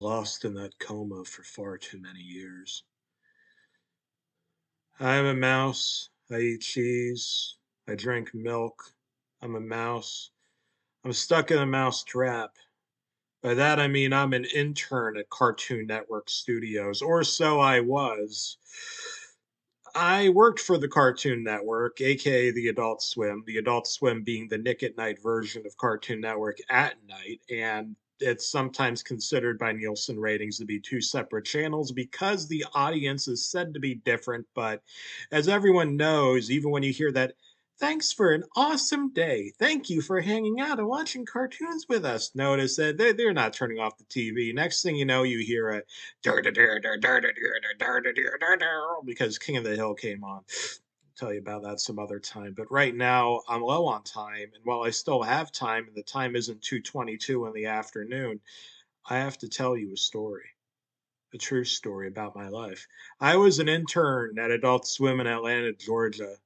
lost in that coma for far too many years. I'm a mouse. I eat cheese. I drink milk. I'm a mouse. I'm stuck in a mouse trap. By that I mean I'm an intern at Cartoon Network Studios, or so I was. I worked for the Cartoon Network, aka the Adult Swim being the Nick at Night version of Cartoon Network at night, and it's sometimes considered by Nielsen ratings to be two separate channels because the audience is said to be different. But as everyone knows, even when you hear that, thanks for an awesome day. Thank you for hanging out and watching cartoons with us. Notice that they're not turning off the TV. Next thing you know, you hear a because King of the Hill came on. I'll tell you about that some other time. But right now, I'm low on time, and while I still have time, and the time isn't 2:22 in the afternoon, I have to tell you a story, a true story about my life. I was an intern at Adult Swim in Atlanta, Georgia.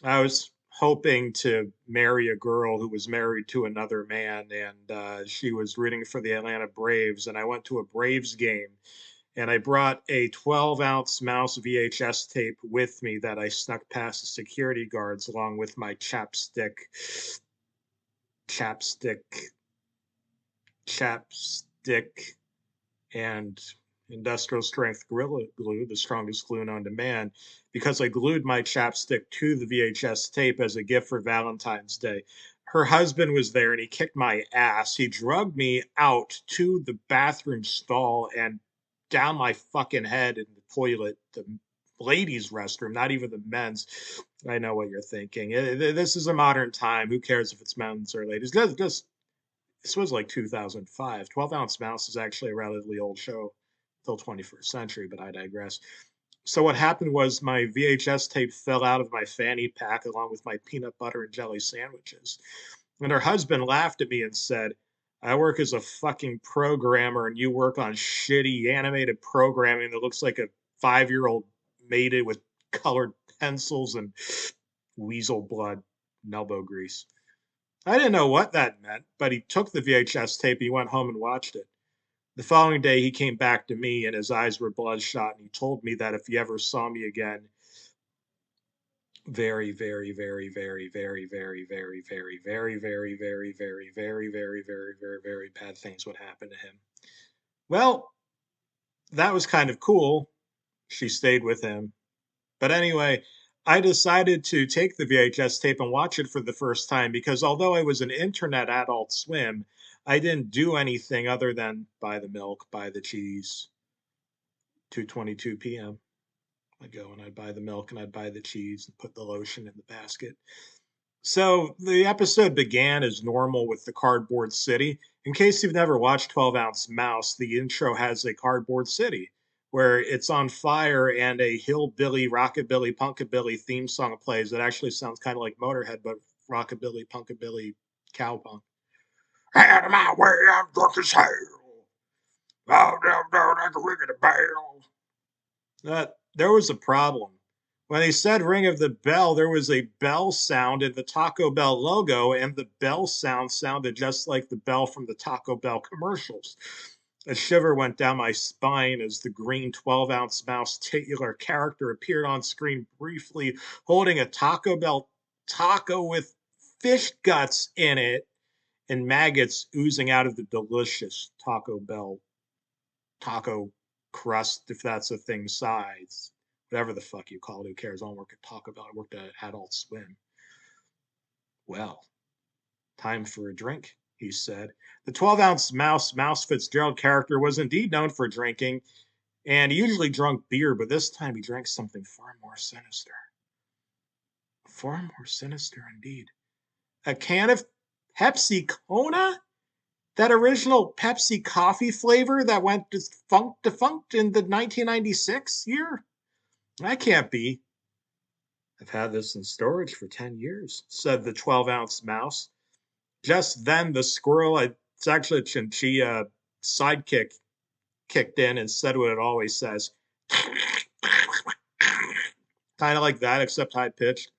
I was hoping to marry a girl who was married to another man, and she was rooting for the Atlanta Braves. And I went to a Braves game, and I brought a 12-ounce mouse VHS tape with me that I snuck past the security guards along with my chapstick, chapstick, and industrial strength Gorilla Glue, the strongest glue known to man, because I glued my chapstick to the VHS tape as a gift for Valentine's Day. Her husband was there and he kicked my ass. He drugged me out to the bathroom stall and down my fucking head in the toilet, the ladies' restroom, not even the men's. I know what you're thinking. This is a modern time. Who cares if it's men's or ladies? Just this was like 2005. 12-ounce mouse is actually a relatively old show, till 21st century, but I digress. So what happened was my VHS tape fell out of my fanny pack along with my peanut butter and jelly sandwiches. And her husband laughed at me and said, I work as a fucking programmer and you work on shitty animated programming that looks like a 5-year-old made it with colored pencils and weasel blood and elbow grease. I didn't know what that meant, but he took the VHS tape, he went home and watched it. The following day, he came back to me and his eyes were bloodshot, and he told me that if he ever saw me again, very, very, very, very, very, very, very, very, very, very, very, very, very, very, very, very, very bad things would happen to him. Well, that was kind of cool. She stayed with him. But anyway, I decided to take the VHS tape and watch it for the first time because although I was an internet Adult Swim, I didn't do anything other than buy the milk, buy the cheese. 2:22 p.m. I'd go and I'd buy the milk and I'd buy the cheese and put the lotion in the basket. So the episode began as normal with the cardboard city. In case you've never watched 12-ounce mouse, the intro has a cardboard city where it's on fire and a hillbilly, rockabilly, punkabilly theme song plays that actually sounds kind of like Motorhead, but rockabilly, punkabilly, cowpunk. Out of my way, I'm drunk as hell. Oh, no, no, like a ring of the bell. There was a problem. When they said ring of the bell, there was a bell sound in the Taco Bell logo, and the bell sound sounded just like the bell from the Taco Bell commercials. A shiver went down my spine as the green 12-ounce mouse titular character appeared on screen briefly, holding a Taco Bell taco with fish guts in it and maggots oozing out of the delicious Taco Bell taco crust, if that's a thing, size. Whatever the fuck you call it, who cares? I don't work at Taco Bell. I worked at Adult Swim. Well, time for a drink, he said. The 12-ounce Mouse Fitzgerald character was indeed known for drinking, and he usually drank beer, but this time he drank something far more sinister. Far more sinister indeed. A can of Pepsi Cola? That original Pepsi coffee flavor that went defunct in the 1996 year? That can't be. I've had this in storage for 10 years, said the 12-ounce mouse. Just then, the squirrel, it's actually a chinchilla sidekick, kicked in and said what it always says. Kind of like that, except high pitched.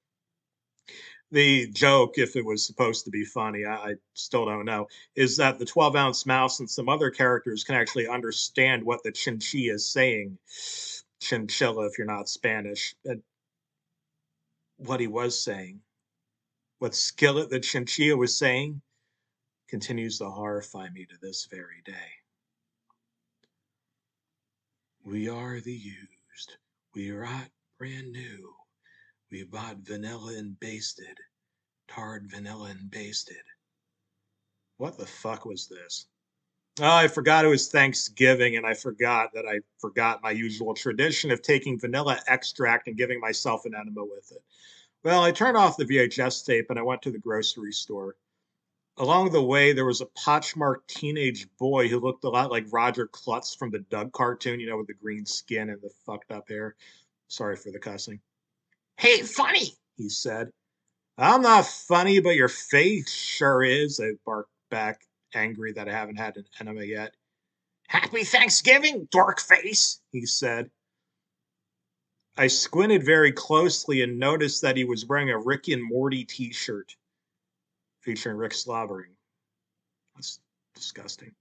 The joke, if it was supposed to be funny, I still don't know, is that the 12-ounce mouse and some other characters can actually understand what the chinchilla is saying. Chinchilla, if you're not Spanish. And what he was saying, what Skillet the chinchilla was saying, continues to horrify me to this very day. We are the used. We rot brand new. We bought vanilla and basted. Tarred vanilla and basted. What the fuck was this? Oh, I forgot it was Thanksgiving, and I forgot my usual tradition of taking vanilla extract and giving myself an enema with it. Well, I turned off the VHS tape and I went to the grocery store. Along the way, there was a pochmarked teenage boy who looked a lot like Roger Klutz from the Doug cartoon, with the green skin and the fucked up hair. Sorry for the cussing. Hey, funny, he said. I'm not funny, but your face sure is, I barked back, angry that I haven't had an enema yet. Happy Thanksgiving, dork face, he said. I squinted very closely and noticed that he was wearing a Rick and Morty t-shirt featuring Rick slobbering. That's disgusting.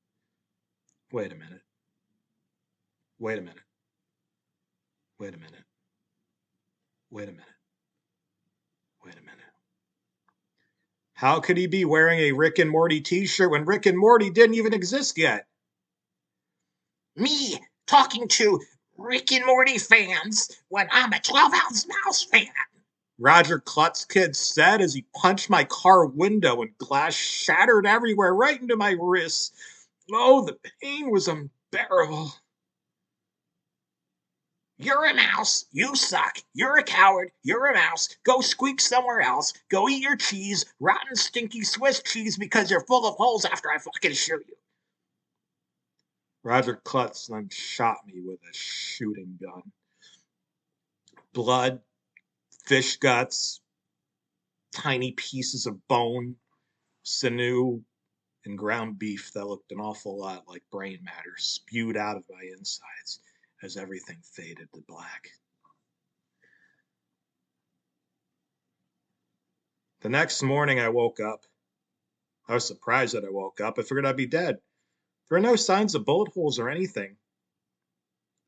Wait a minute. Wait a minute. Wait a minute. Wait a minute. Wait a minute. How could he be wearing a Rick and Morty t-shirt when Rick and Morty didn't even exist yet? Me talking to Rick and Morty fans when I'm a 12-ounce mouse fan, Roger Klutz Kid said as he punched my car window and glass shattered everywhere right into my wrists. Oh, the pain was unbearable. You're a mouse. You suck. You're a coward. You're a mouse. Go squeak somewhere else. Go eat your cheese, rotten, stinky Swiss cheese, because you're full of holes after I fucking shoot you. Roger Klutz then shot me with a shooting gun. Blood, fish guts, tiny pieces of bone, sinew, and ground beef that looked an awful lot like brain matter spewed out of my insides as everything faded to black. The next morning I woke up. I was surprised that I woke up. I figured I'd be dead. There were no signs of bullet holes or anything.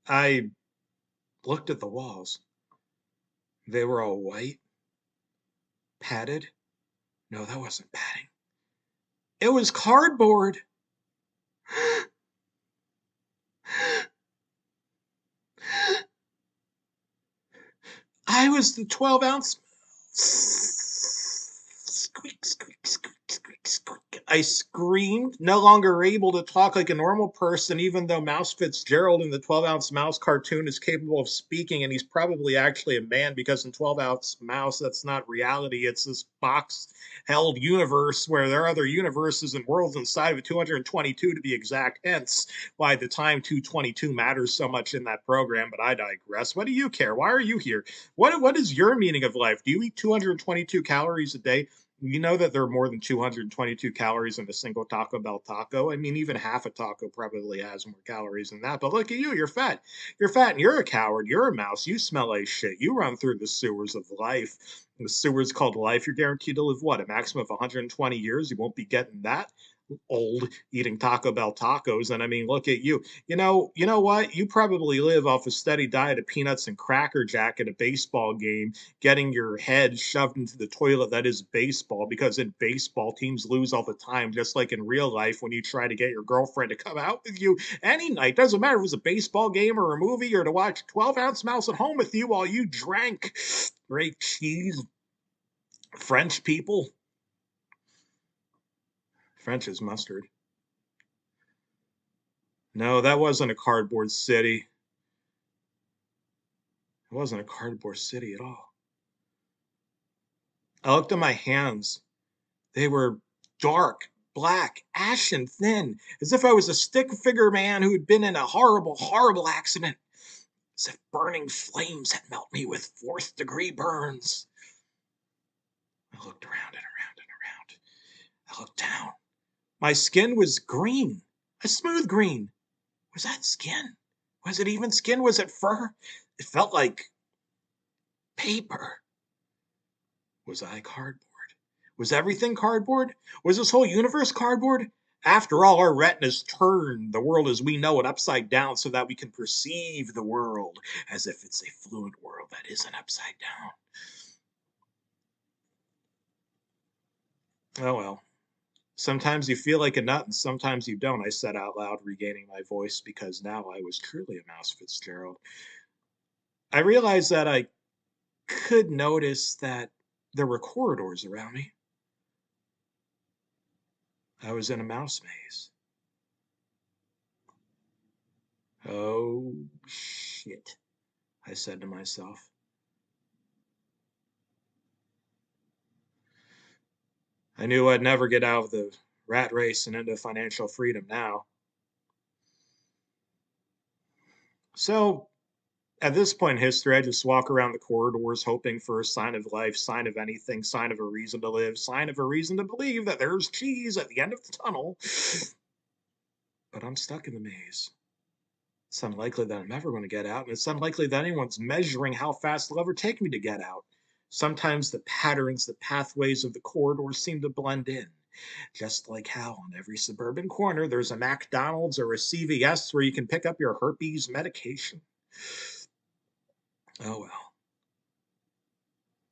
I looked at the walls. They were all white, padded. No, that wasn't padding. It was cardboard. I was the 12-ounce. Squeak, squeak, squeak, squeak, squeak. I screamed, no longer able to talk like a normal person, even though Mouse Fitzgerald in the 12-ounce mouse cartoon is capable of speaking, and he's probably actually a man, because in 12-ounce mouse, that's not reality. It's this box-held universe where there are other universes and worlds inside of it, 222 to be exact, hence why the time 222 matters so much in that program, but I digress. What do you care? Why are you here? What is your meaning of life? Do you eat 222 calories a day? You know that there are more than 222 calories in a single Taco Bell taco. I mean, even half a taco probably has more calories than that. But look at you, you're fat. You're fat and you're a coward. You're a mouse. You smell like shit. You run through the sewers of life. The sewers called life. You're guaranteed to live what? A maximum of 120 years? You won't be getting that old eating Taco Bell tacos. And I mean, look at you. You know what? You probably live off a steady diet of peanuts and Cracker Jack at a baseball game, getting your head shoved into the toilet that is baseball, because in baseball, teams lose all the time, just like in real life when you try to get your girlfriend to come out with you any night. Doesn't matter if it was a baseball game or a movie, or to watch 12-ounce mouse at home with you while you drank great cheese. French people. French is mustard. No, that wasn't a cardboard city. It wasn't a cardboard city at all. I looked at my hands. They were dark, black, ashen thin, as if I was a stick figure man who had been in a horrible, horrible accident. As if burning flames had melted me with fourth-degree burns. I looked around and around and around. I looked down. My skin was green, a smooth green. Was that skin? Was it even skin? Was it fur? It felt like paper. Was I cardboard? Was everything cardboard? Was this whole universe cardboard? After all, our retinas turn the world as we know it upside down so that we can perceive the world as if it's a fluid world that isn't upside down. Oh well. Sometimes you feel like a nut and sometimes you don't, I said out loud, regaining my voice because now I was truly a Mouse Fitzgerald. I realized that I could notice that there were corridors around me. I was in a mouse maze. Oh, shit, I said to myself. I knew I'd never get out of the rat race and into financial freedom now. So, at this point in history, I just walk around the corridors hoping for a sign of life, sign of anything, sign of a reason to live, sign of a reason to believe that there's cheese at the end of the tunnel. But I'm stuck in the maze. It's unlikely that I'm ever going to get out, and it's unlikely that anyone's measuring how fast it'll ever take me to get out. Sometimes the patterns, the pathways of the corridors seem to blend in. Just like how on every suburban corner there's a McDonald's or a CVS where you can pick up your herpes medication. Oh well.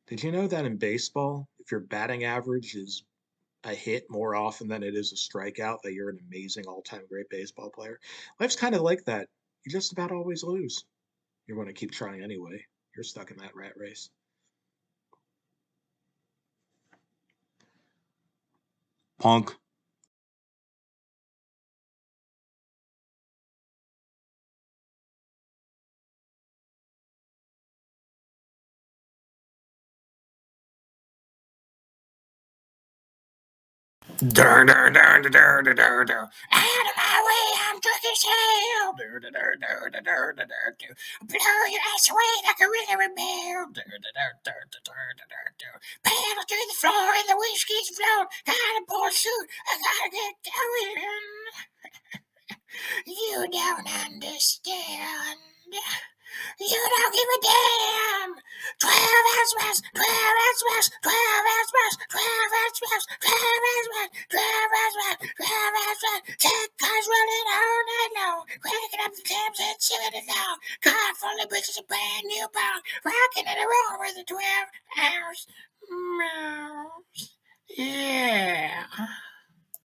Did you know that in baseball, if your batting average is a hit more often than it is a strikeout, that you're an amazing all-time great baseball player? Life's kind of like that. You just about always lose. You're going to keep trying anyway. You're stuck in that rat race. Punk. Dur, dur, dur, dur, dur, dur, dur, dur. Out of my way, I'm drunk as hell. Dur, dur, dur, dur, dur, dur, dur, dur, dur. Blow your ass away like a river bell. Dur, dur, dur, dur, dur, dur, dur, dur, dur. Pedal to the floor and the whiskey's flown. Got a poor suit, I gotta get going. You don't understand. You don't give a damn. 12 ounce mass, 12 ounce mass, 12 ounce mass, 12 ounce mass, 12 ounce mass, 12 ounce mass, 12 ounce mass. 10 cars running all night long, cranking up the tabs and chilling it down. Car full of bitches, a brand new bong, rocking in a roll with a 12 ounce mouse. Yeah.